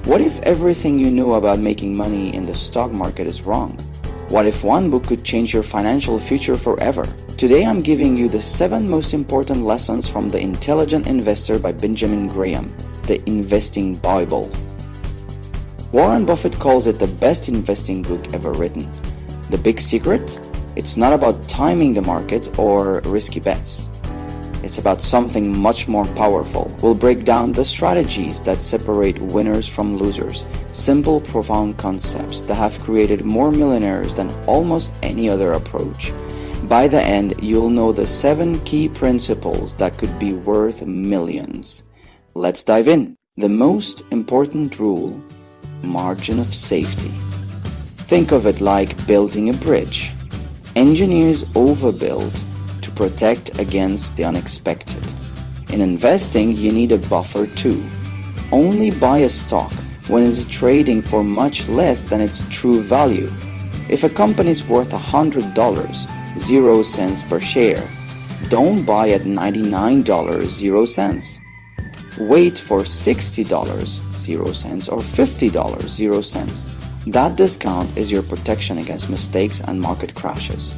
What if everything you know about making money in the stock market is wrong? What if one book could change your financial future forever? Today I'm giving you the 7 most important lessons from The Intelligent Investor by Benjamin Graham, the Investing Bible. Warren Buffett calls it the best investing book ever written. The big secret? It's not about timing the market or risky bets. It's about something much more powerful. We'll break down the strategies that separate winners from losers, simple, profound concepts that have created more millionaires than almost any other approach. By the end, you'll know the 7 key principles that could be worth millions. Let's dive in. The most important rule: margin of safety. Think of it like building a bridge. Engineers overbuild to protect against the unexpected. In investing, you need a buffer too. Only buy a stock when it's trading for much less than its true value. If a company is worth $100, 0 cents per share, don't buy at $99, 0 cents. Wait for $60, 0 cents, or $50, 0 cents. That discount is your protection against mistakes and market crashes.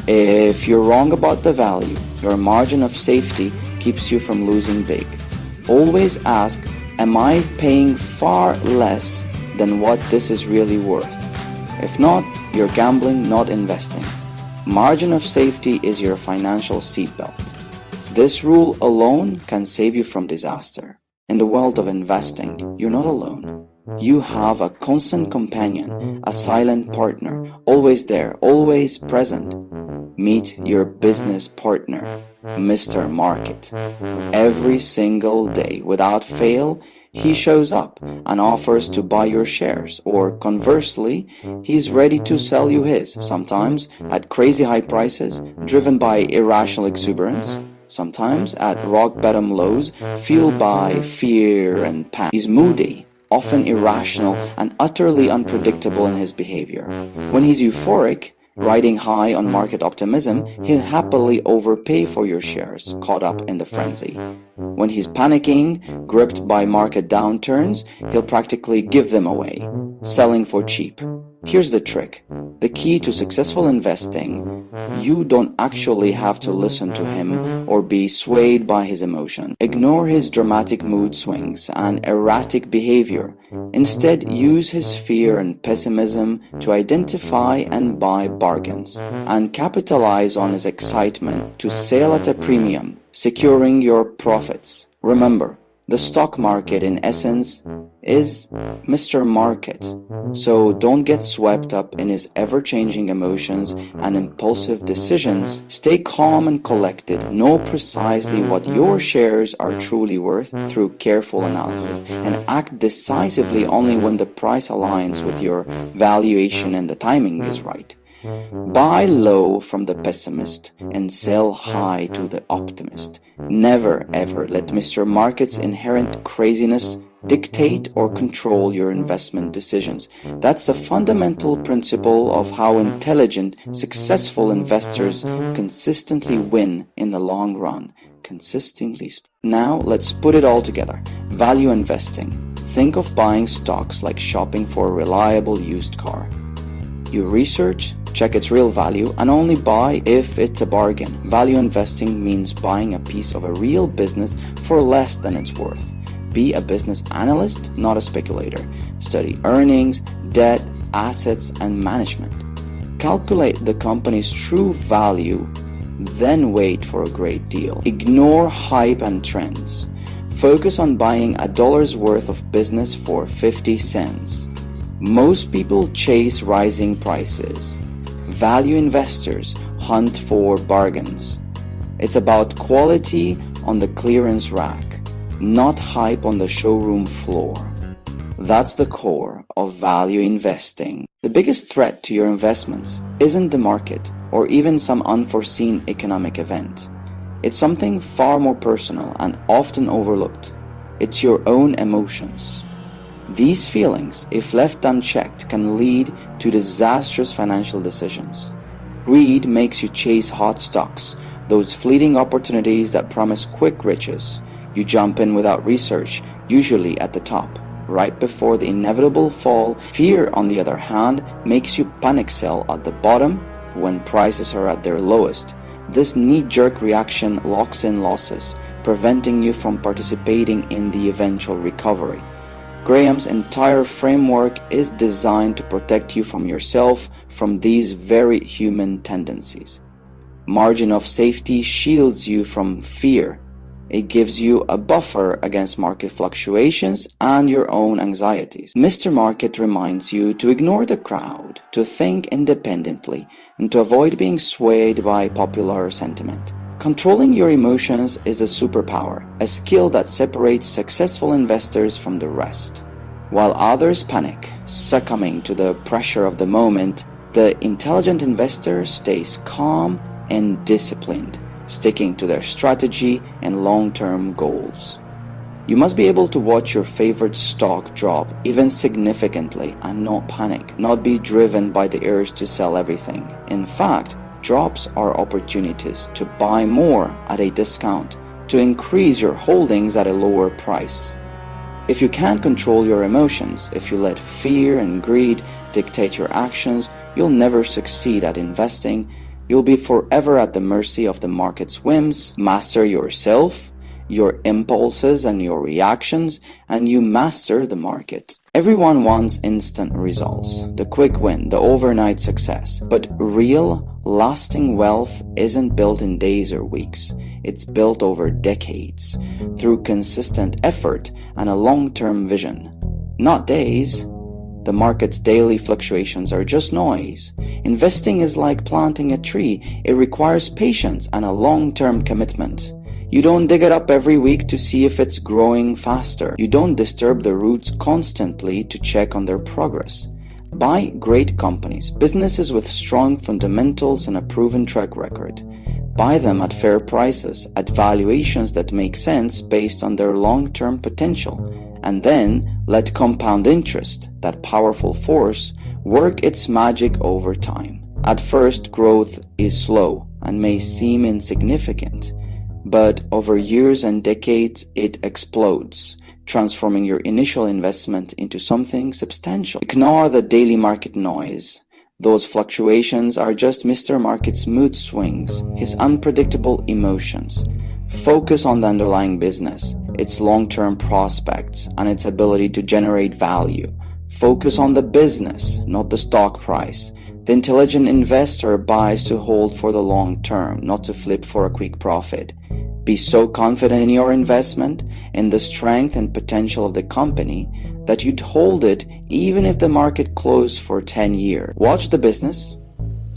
If you're wrong about the value, your margin of safety keeps you from losing big. Always ask, am I paying far less than what this is really worth? If not, you're gambling, not investing. Margin of safety is your financial seatbelt. This rule alone can save you from disaster. In the world of investing, you're not alone. You have a constant companion, a silent partner, always there, always present. Meet your business partner, Mr. Market. Every single day, without fail, he shows up and offers to buy your shares, or conversely, he's ready to sell you his, sometimes at crazy high prices, driven by irrational exuberance, sometimes at rock bottom lows, fueled by fear and panic. He's moody, often irrational, and utterly unpredictable in his behavior. When he's euphoric, riding high on market optimism, he'll happily overpay for your shares, caught up in the frenzy. When he's panicking, gripped by market downturns, he'll practically give them away, selling for cheap. Here's the trick. The key to successful investing: you don't actually have to listen to him or be swayed by his emotion. Ignore his dramatic mood swings and erratic behavior. Instead, use his fear and pessimism to identify and buy bargains, and capitalize on his excitement to sell at a premium, securing your profits. Remember, the stock market, in essence, is Mr. Market, so don't get swept up in his ever-changing emotions and impulsive decisions. Stay calm and collected, know precisely what your shares are truly worth through careful analysis, and act decisively only when the price aligns with your valuation and the timing is right. Buy low from the pessimist and sell high to the optimist. Never ever let Mr. Market's inherent craziness dictate or control your investment decisions. That's the fundamental principle of how intelligent, successful investors consistently win in the long run. Now let's put it all together. Value investing. Think of buying stocks like shopping for a reliable used car. You research, check its real value, and only buy if it's a bargain. Value investing means buying a piece of a real business for less than it's worth. Be a business analyst, not a speculator. Study earnings, debt, assets, and management. Calculate the company's true value, then wait for a great deal. Ignore hype and trends. Focus on buying $1 worth of business for 50 cents. Most people chase rising prices. Value investors hunt for bargains. It's about quality on the clearance rack, not hype on the showroom floor. That's the core of value investing. The biggest threat to your investments isn't the market or even some unforeseen economic event. It's something far more personal and often overlooked. It's your own emotions. These feelings, if left unchecked, can lead to disastrous financial decisions. Greed makes you chase hot stocks, those fleeting opportunities that promise quick riches. You jump in without research, usually at the top. right before the inevitable fall. Fear, on the other hand, makes you panic sell at the bottom when prices are at their lowest. This knee-jerk reaction locks in losses, preventing you from participating in the eventual recovery. Graham's entire framework is designed to protect you from yourself from these very human tendencies. Margin of safety shields you from fear. It gives you a buffer against market fluctuations and your own anxieties. Mr. Market reminds you to ignore the crowd, to think independently, and to avoid being swayed by popular sentiment. Controlling your emotions is a superpower, a skill that separates successful investors from the rest. While others panic, succumbing to the pressure of the moment, the intelligent investor stays calm and disciplined, sticking to their strategy and long-term goals. You must be able to watch your favorite stock drop, even significantly, and not panic, not be driven by the urge to sell everything. In fact, drops are opportunities to buy more at a discount, to increase your holdings at a lower price. If you can't control your emotions, if you let fear and greed dictate your actions, you'll never succeed at investing. You'll be forever at the mercy of the market's whims. Master yourself, your impulses and your reactions, and you master the market. Everyone wants instant results, the quick win, the overnight success. But real, lasting wealth isn't built in days or weeks. It's built over decades, through consistent effort and a long-term vision. Not days. The market's daily fluctuations are just noise. Investing is like planting a tree. It requires patience and a long-term commitment. You don't dig it up every week to see if it's growing faster. You don't disturb the roots constantly to check on their progress. Buy great companies, businesses with strong fundamentals and a proven track record. Buy them at fair prices, at valuations that make sense based on their long-term potential. And then let compound interest, that powerful force, work its magic over time. At first, growth is slow and may seem insignificant, but over years and decades it explodes, transforming your initial investment into something substantial. Ignore the daily market noise. Those fluctuations are just Mr. Market's mood swings, his unpredictable emotions. Focus on the underlying business, its long-term prospects, and its ability to generate value. Focus on the business, not the stock price. The intelligent investor buys to hold for the long term, not to flip for a quick profit. Be so confident in your investment, in the strength and potential of the company, that you'd hold it even if the market closed for 10 years. Watch the business,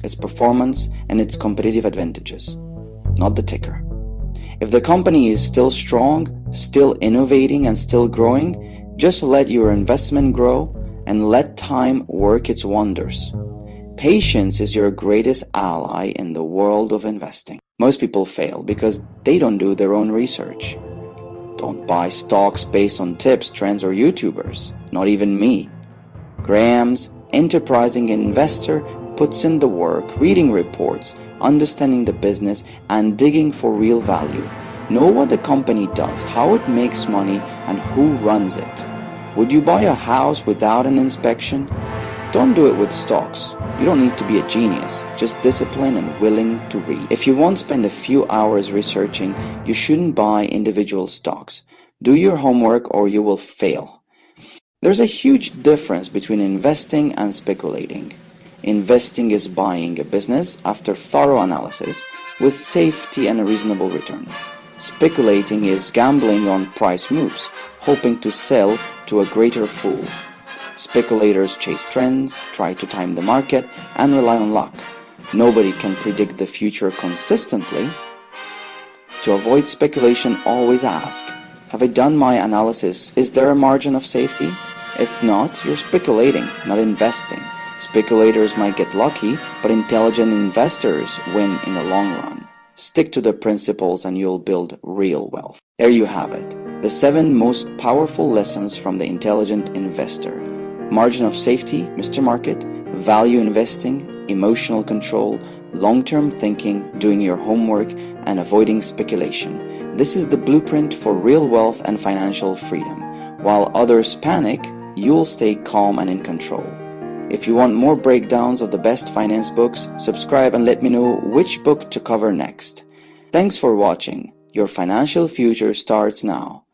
its performance, and its competitive advantages, not the ticker. If the company is still strong, still innovating, and still growing, just let your investment grow and let time work its wonders. Patience is your greatest ally in the world of investing. Most people fail because they don't do their own research. Don't buy stocks based on tips, trends, or YouTubers. Not even me. Graham's enterprising investor puts in the work, reading reports, understanding the business, and digging for real value. Know what the company does, how it makes money, and who runs it. Would you buy a house without an inspection? Don't do it with stocks. You don't need to be a genius, just disciplined and willing to read. If you won't spend a few hours researching, you shouldn't buy individual stocks. Do your homework or you will fail. There's a huge difference between investing and speculating. Investing is buying a business after thorough analysis with safety and a reasonable return. Speculating is gambling on price moves, hoping to sell to a greater fool. Speculators chase trends, try to time the market, and rely on luck. Nobody can predict the future consistently. To avoid speculation, always ask, have I done my analysis? Is there a margin of safety? If not, you're speculating, not investing. Speculators might get lucky, but intelligent investors win in the long run. Stick to the principles and you'll build real wealth. There you have it, the 7 most powerful lessons from the intelligent investor. Margin of safety, Mr. Market, value investing, emotional control, long-term thinking, doing your homework, and avoiding speculation. This is the blueprint for real wealth and financial freedom. While others panic, you'll stay calm and in control. If you want more breakdowns of the best finance books, subscribe and let me know which book to cover next. Thanks for watching. Your financial future starts now.